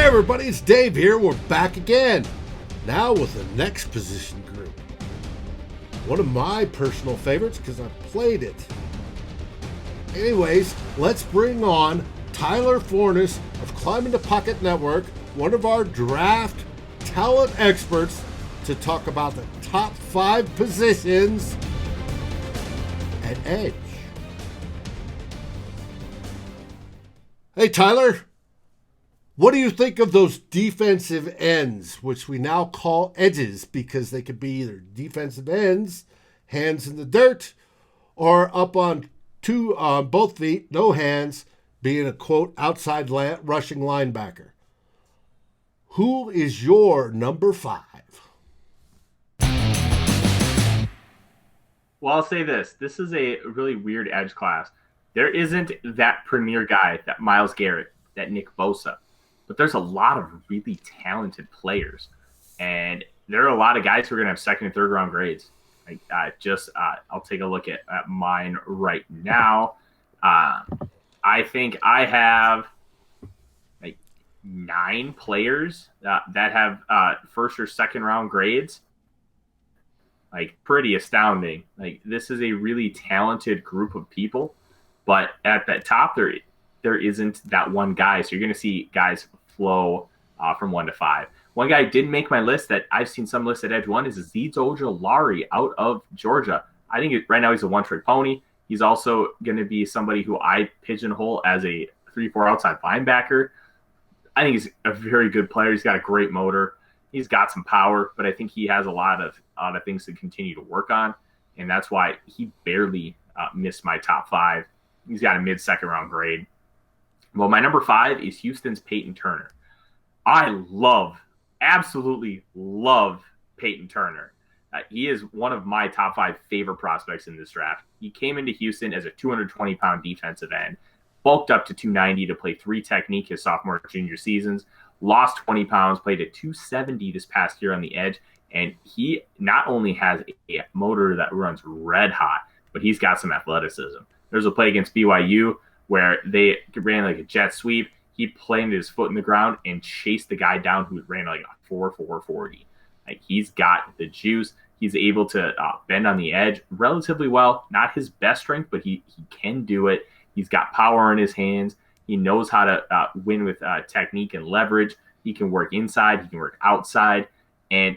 everybody, it's Dave here. We're back again. Now with the next position group. One of my personal favorites because I've played it. Anyways, let's bring on Tyler Forness of Climbing the Pocket Network, one of our draft talent experts, to talk about the top 5 positions at edge. Hey, Tyler. What do you think of those defensive ends, which we now call edges because they could be either defensive ends, hands in the dirt, or up on both feet, no hands, being a, quote, outside rushing linebacker? Who is your number 5? Well, I'll say this. This is a really weird edge class. There isn't that premier guy, that Myles Garrett, that Nick Bosa. But there's a lot of really talented players. And there are a lot of guys who are going to have second and third round grades. I'll take a look at mine right now. I think I have like 9 players that have first or second round grades. Like, pretty astounding. Like, this is a really talented group of people. But at the top, there isn't that one guy. So you're going to see guys flow from 1 to 5. One guy didn't make my list that I've seen some lists at edge 1 is Azeez Ojulari out of Georgia. I think right now he's a one-trick pony. He's also going to be somebody who I pigeonhole as a 3-4 outside linebacker. I think he's a very good player. He's got a great motor. He's got some power, but I think he has a lot of things to continue to work on, and that's why he barely missed my top 5. He's got a mid-second round grade. Well, my number 5 is Houston's Poeton Turner. I absolutely love Poeton Turner. He is one of my top 5 favorite prospects in this draft. He came into Houston as a 220-pound defensive end, bulked up to 290 to play 3 technique his sophomore and junior seasons, lost 20 pounds, played at 270 this past year on the edge, and he not only has a motor that runs red hot, but he's got some athleticism. There's a play against BYU where they ran like a jet sweep. He planted his foot in the ground and chased the guy down who ran like a 4.40. Like, he's got the juice. He's able to bend on the edge relatively well. Not his best strength, but he can do it. He's got power in his hands. He knows how to win with technique and leverage. He can work inside. He can work outside. And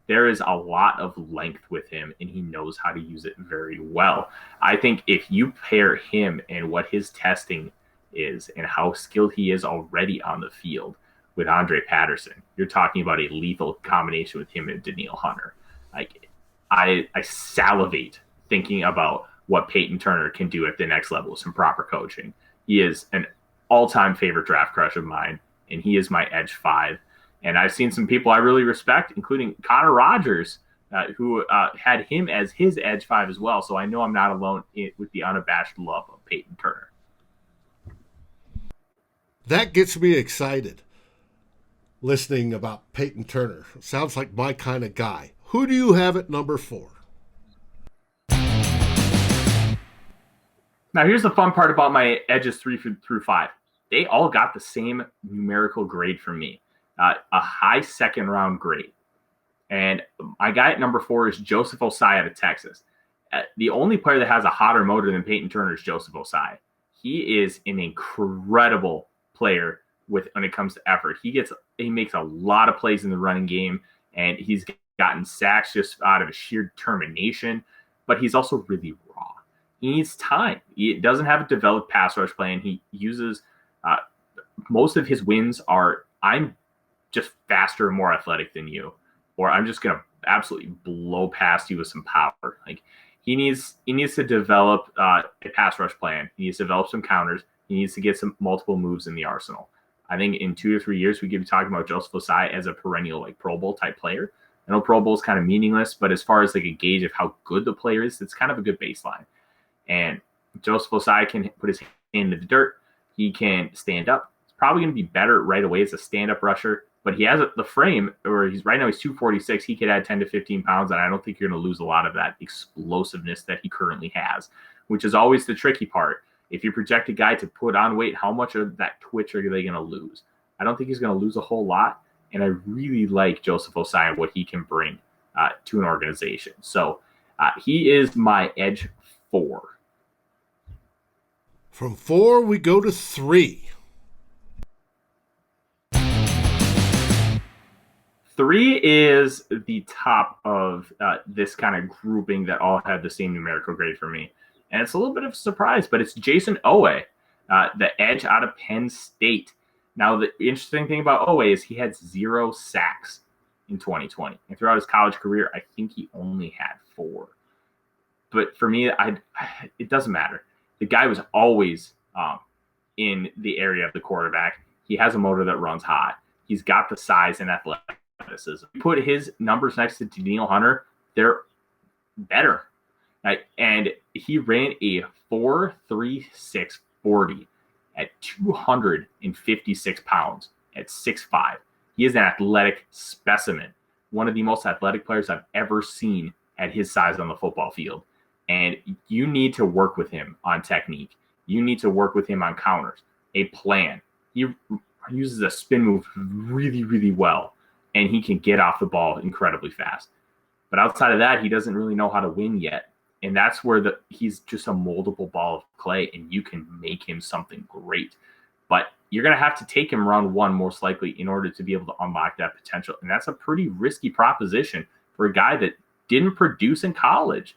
there is a lot of length with him, and he knows how to use it very well. I think if you pair him and what his testing is and how skilled he is already on the field with Andre Patterson, you're talking about a lethal combination with him and Danielle Hunter. Like, I salivate thinking about what Poeton Turner can do at the next level with some proper coaching. He is an all-time favorite draft crush of mine, and he is my edge 5. And I've seen some people I really respect, including Connor Rogers, who had him as his edge 5 as well. So I know I'm not alone with the unabashed love of Poeton Turner. That gets me excited, listening about Poeton Turner. Sounds like my kind of guy. Who do you have at number 4? Now, here's the fun part about my edges 3 through 5. They all got the same numerical grade from me. A high second round grade. And my guy at number 4 is Joseph Ossai out of Texas. The only player that has a hotter motor than Poeton Turner is Joseph Ossai. He is an incredible player when it comes to effort. He makes a lot of plays in the running game, and he's gotten sacks just out of sheer determination, but he's also really raw. He needs time. He doesn't have a developed pass rush plan. He uses most of his wins are, I'm just faster and more athletic than you, or I'm just going to absolutely blow past you with some power. Like, he needs to develop a pass rush plan. He needs to develop some counters. He needs to get some multiple moves in the arsenal. I think in 2 or 3 years, we could be talking about Joseph Ossai as a perennial, like, Pro Bowl type player. I know Pro Bowl is kind of meaningless, but as far as like a gauge of how good the player is, it's kind of a good baseline. And Joseph Ossai can put his hand in the dirt. He can stand up. It's probably going to be better right away as a stand-up rusher. But he has the frame, or he's 246. He could add 10 to 15 pounds, and I don't think you're going to lose a lot of that explosiveness that he currently has, which is always the tricky part. If you project a guy to put on weight, how much of that twitch are they going to lose? I don't think he's going to lose a whole lot. And I really like Joseph Ossai and what he can bring to an organization. So he is my edge 4. From 4, we go to 3. 3 is the top of this kind of grouping that all had the same numerical grade for me. And it's a little bit of a surprise, but it's Jason Owe, the edge out of Penn State. Now, the interesting thing about Owe is he had 0 sacks in 2020. And throughout his college career, I think he only had 4. But for me, it doesn't matter. The guy was always in the area of the quarterback. He has a motor that runs hot. He's got the size and athleticism. Put his numbers next to Danielle Hunter, they're better. And he ran a 4.36 40 at 256 pounds at 6'5". He is an athletic specimen, one of the most athletic players I've ever seen at his size on the football field. And you need to work with him on technique. You need to work with him on counters, a plan. He uses a spin move really, really well, and he can get off the ball incredibly fast. But outside of that, he doesn't really know how to win yet. And that's where he's just a moldable ball of clay, and you can make him something great. But you're going to have to take him round 1 most likely in order to be able to unlock that potential. And that's a pretty risky proposition for a guy that didn't produce in college.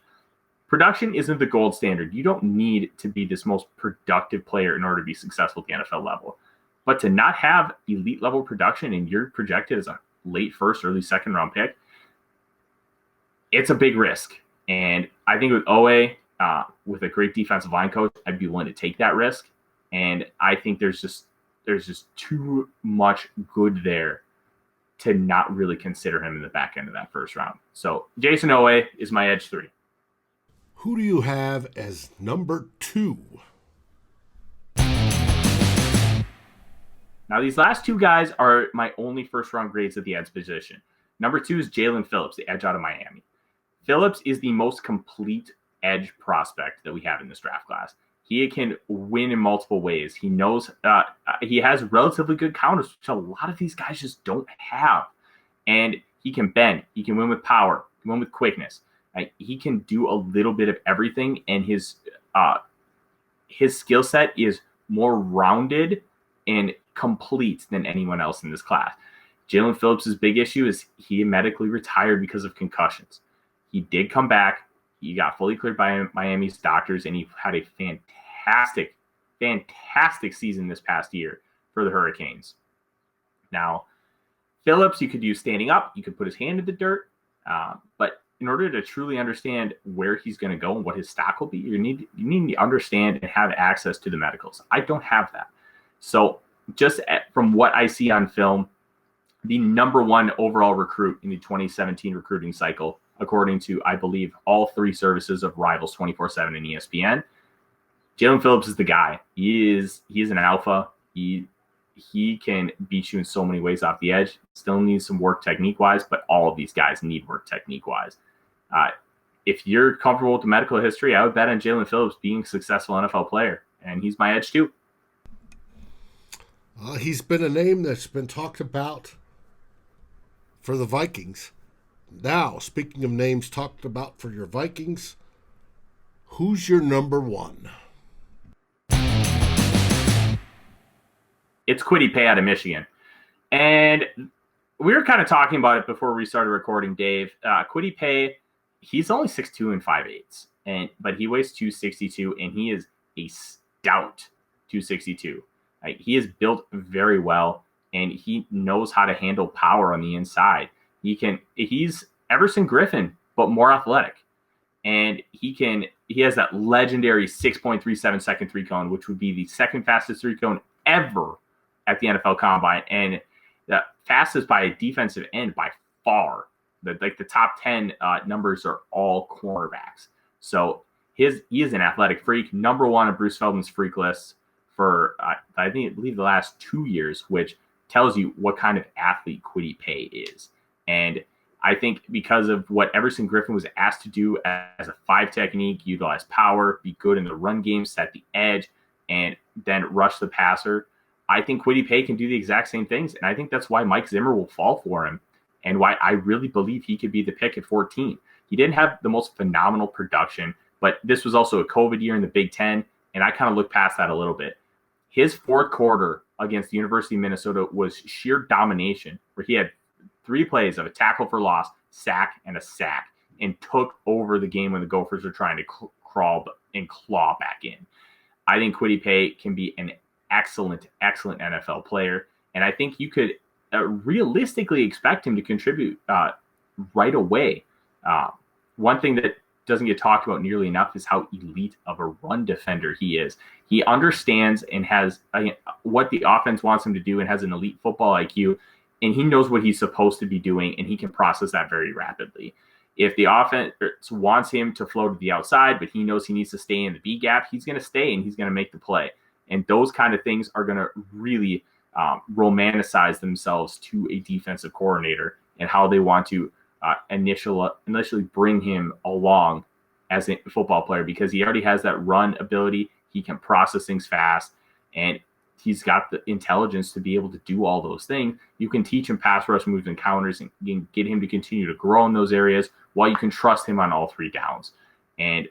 Production isn't the gold standard. You don't need to be this most productive player in order to be successful at the NFL level. But to not have elite level production and you're projected as a late first, early second round pick, it's a big risk. And I think with Owe, with a great defensive line coach, I'd be willing to take that risk. And I think there's just too much good there to not really consider him in the back end of that first round. So Jason Owe is my edge 3. Who do you have as number 2? Now, these last 2 guys are my only first-round grades at the edge position. Number 2 is Jalen Phillips, the edge out of Miami. Phillips is the most complete edge prospect that we have in this draft class. He can win in multiple ways. He knows he has relatively good counters, which a lot of these guys just don't have. And he can bend. He can win with power. He can win with quickness. He can do a little bit of everything, and his skill set is more rounded and complete than anyone else in this class. Jalen Phillips' big issue is he medically retired because of concussions. He did come back. He got fully cleared by Miami's doctors, and he had a fantastic season this past year for the Hurricanes. Now, Phillips, you could use standing up. You could put his hand in the dirt. But in order to truly understand where he's going to go and what his stock will be, you need to understand and have access to the medicals. I don't have that. So just from what I see on film, the number 1 overall recruit in the 2017 recruiting cycle, according to, I believe, all 3 services of Rivals 24/7 and ESPN, Jalen Phillips is the guy. He is an alpha. He can beat you in so many ways off the edge. Still needs some work technique-wise, but all of these guys need work technique-wise. If you're comfortable with the medical history, I would bet on Jalen Phillips being a successful NFL player, and he's my edge 2. He's been a name that's been talked about for the Vikings. Now, speaking of names talked about for your Vikings, who's your number 1? It's Kwity Paye out of Michigan. And we were kind of talking about it before we started recording, Dave. Kwity Paye, he's only 6'2" and 5/8", but he weighs 262, and he is a stout 262. He is built very well, and he knows how to handle power on the inside. He's Everson Griffin, but more athletic. And he has that legendary 6.37 second 3-cone, which would be the second fastest 3-cone ever at the NFL Combine, and the fastest by a defensive end by far. The top 10 numbers are all cornerbacks. So he is an athletic freak, number 1 on Bruce Feldman's freak list for I believe the last 2 years, which tells you what kind of athlete Kwity Paye is. And I think because of what Everson Griffin was asked to do as a 5 technique, utilize power, be good in the run game, set the edge, and then rush the passer, I think Kwity Paye can do the exact same things. And I think that's why Mike Zimmer will fall for him and why I really believe he could be the pick at 14. He didn't have the most phenomenal production, but this was also a COVID year in the Big Ten, and I kind of look past that a little bit. His fourth quarter against the University of Minnesota was sheer domination, where he had 3 plays of a tackle for loss, sack, and a sack, and took over the game when the Gophers were trying to crawl and claw back in. I think Kwity Paye can be an excellent NFL player, and I think you could realistically expect him to contribute right away. One thing that doesn't get talked about nearly enough is how elite of a run defender he is. He understands and has what the offense wants him to do and has an elite football IQ, and he knows what he's supposed to be doing, and he can process that very rapidly. If the offense wants him to flow to the outside, but he knows he needs to stay in the B gap, he's going to stay and he's going to make the play. And those kind of things are going to really romanticize themselves to a defensive coordinator and how they want to initially bring him along as a football player, because he already has that run ability. He can process things fast, and he's got the intelligence to be able to do all those things. You can teach him pass rush moves and counters and get him to continue to grow in those areas while you can trust him on all 3 downs. And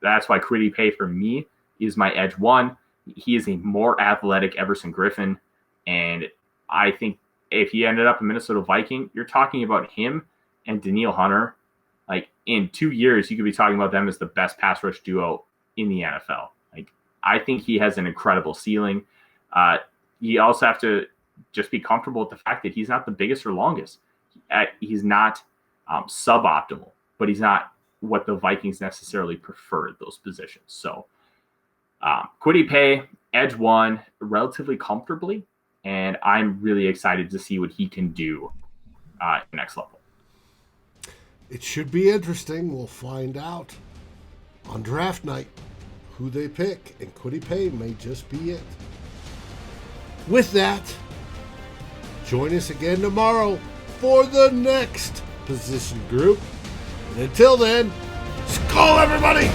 that's why Kwity Paye for me is my edge 1. He is a more athletic Everson Griffin, and I think if he ended up a Minnesota Viking, you're talking about him and Danielle Hunter. Like, in 2 years, you could be talking about them as the best pass rush duo in the NFL. Like, I think he has an incredible ceiling. You also have to just be comfortable with the fact that he's not the biggest or longest. He's not suboptimal, but he's not what the Vikings necessarily prefer at those positions. So Kwity Paye, edge 1, relatively comfortably, and I'm really excited to see what he can do at the next level. It should be interesting. We'll find out on draft night who they pick, and Kwity Paye may just be it. With that, join us again tomorrow for the next position group. And until then, Skol, everybody!